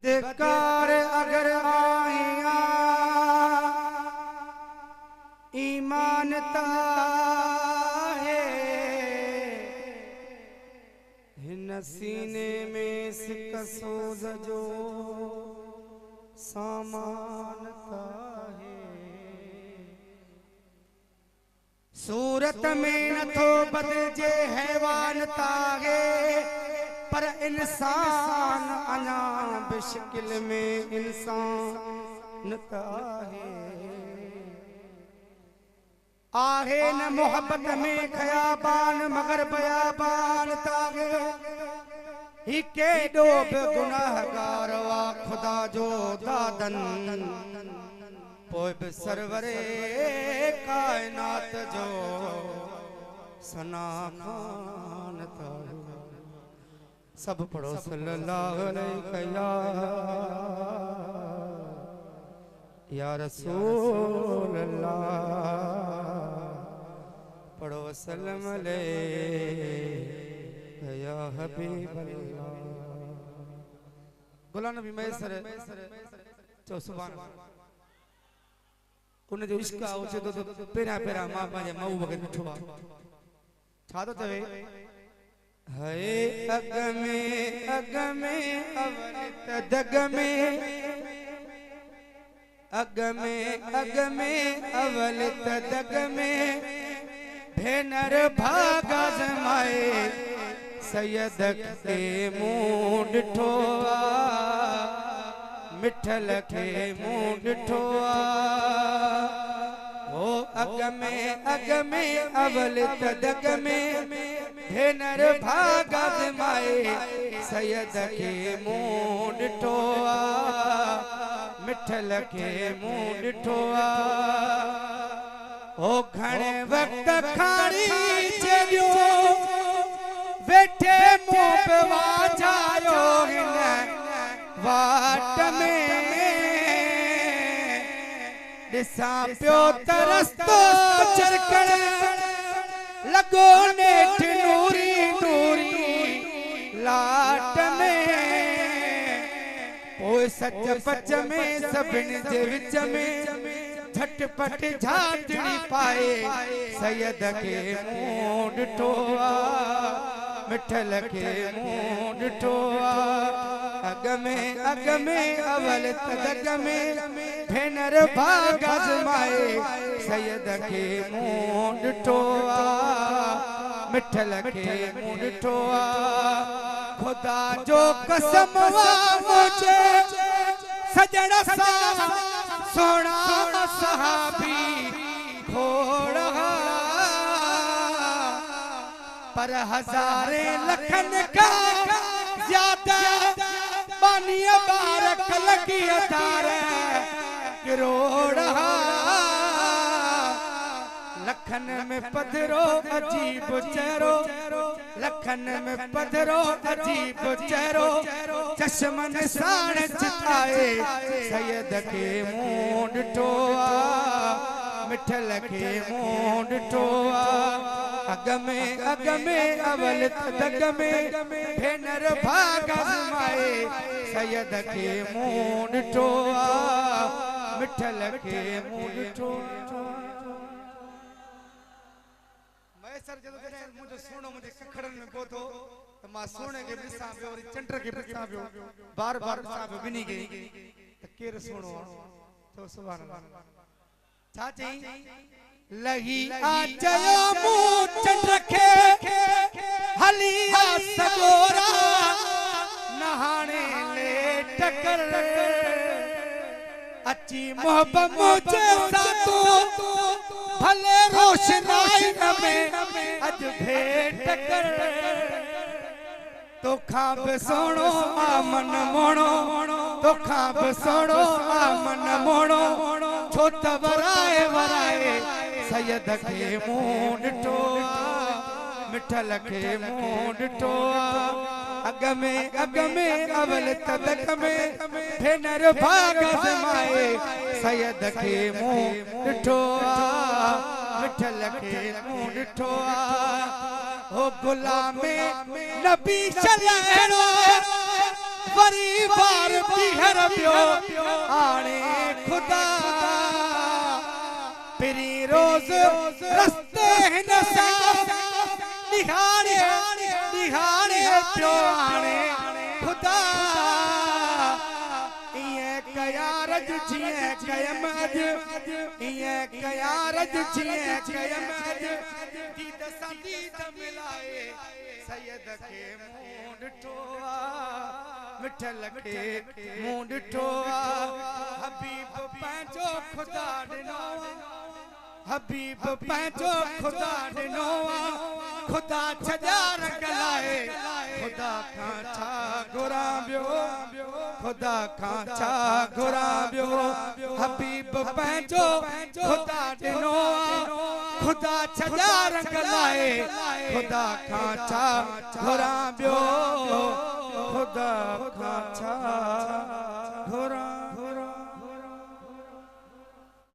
बेकार अगर आहिया ईमानता है हिन सीने में सिक सोज जो सामानता है। सूरत में न थो बदलजे हैवानता है पर इंसान अना बिशकिल में इंसान है। आहे न मोहब्बत में खयाबान मगर बयाबान तागे ही के डोब गुनाहगार वा खुदा जो दादन पोइ बि सरवरे कायनात जो सना खान तागे। सब पढ़ो सल्लल्लाहु अलैहि या रसूल अल्लाह पढ़ो वसल्लम अलैहि या हबीब अल्लाह। गुलाम नबी मैसर चो सुभान उन जो इश्क आओ छे तो पेरा पेरा मां पाजे मऊ वगे मिठो छा तो तवे है अग में अवल तदग में अग में अवल तदग में भेनर भागा जमाए सैयद के मुंह ठोआ मिठल के मुंह ठोआ। ओ अग में अवल तदग में भेनर भागा जमाए सैयद के मुंह ठोआ मिठल के मुंह ठोआ। ओ घणे वक्त खाड़ी चलियो वेठे मुंह पे वाजायो हिन वाट में दिसा पियो तरस्तो चरकण लगो नेठ नूरी नूरी लाट में। ओए सच पच में सभिन जे विच में झटपट झाटड़ी पाए सैयद के मुंह ठोआ मिठल के मुंह ठोआ। अग में अवल तदग में भेनर भागा जमाए सैयद के मुंह ठोआ मिठल के मुंह ठोआ। खुदा जो कसम मुझे सजण सा सोना सहाबी घोड़ा पर हजारे लखन का ज्यादा बानिया बारक लगी अदार करोड़ा लखन में पधरो अजीब चेहरो लखन में पधरो अजीब चेहरो चश्मन साण चिताए सैयद के मुंह ठोआ मिठल के मुंह ठोआ। अग में अवल तदग में भेनर भागा जमाए सैयद के मुंह ठोआ मिठल के मुंह ठोआ। मैसर जदो जने मुझे सुनो मुझे कखड़न में पोतो तो मां सोने के बिसा पे और चंटर के बिसा पे बार बिसा पे बिनी गई तो केर सुनो तो सुभान अल्लाह चाची लही आ जयो मुंह चंडखे हलिया सगोरा नहाने ले टकर अच्छी मोहब्बत मुझे सातो भले रोशनाई में अज भेंट कर तो खाब सोनो आमन मोणो तो खाब सोनो आमन मोणो छोट वराए सैयद के मुंह ठोआ मिठल के मुंह ठोआ। अग में अवल तदग में भेनर भागा जमाए सैयद के मुंह ठोआ मिठल के मुंह ठोआ। ओ गुलामे नबी चलेणो वरी बार भी पियो आने खुदा पिरी रोज रस्ते नसा निहाने निहाने पियो आने खुदा ये कया रज जिए कयम अज ये कया रज जिए कयम अज दीद संदीद मिलाए सैयद के मुंड टोआ मिठल के मुंड टोआ हबीब पंहिंजो खुदा ॾिनो हबीब पंहिंजो खुदा ॾिनो खुदा छॾा रंग लाए खुदा खां छा घुरां ॿियो खुदा खां छा घुरां ॿियो हबीब पंहिंजो खुदा ॾिनो खुदा छॾा रंग लाए खुदा खां छा घुरां ॿियो खुदा खां छा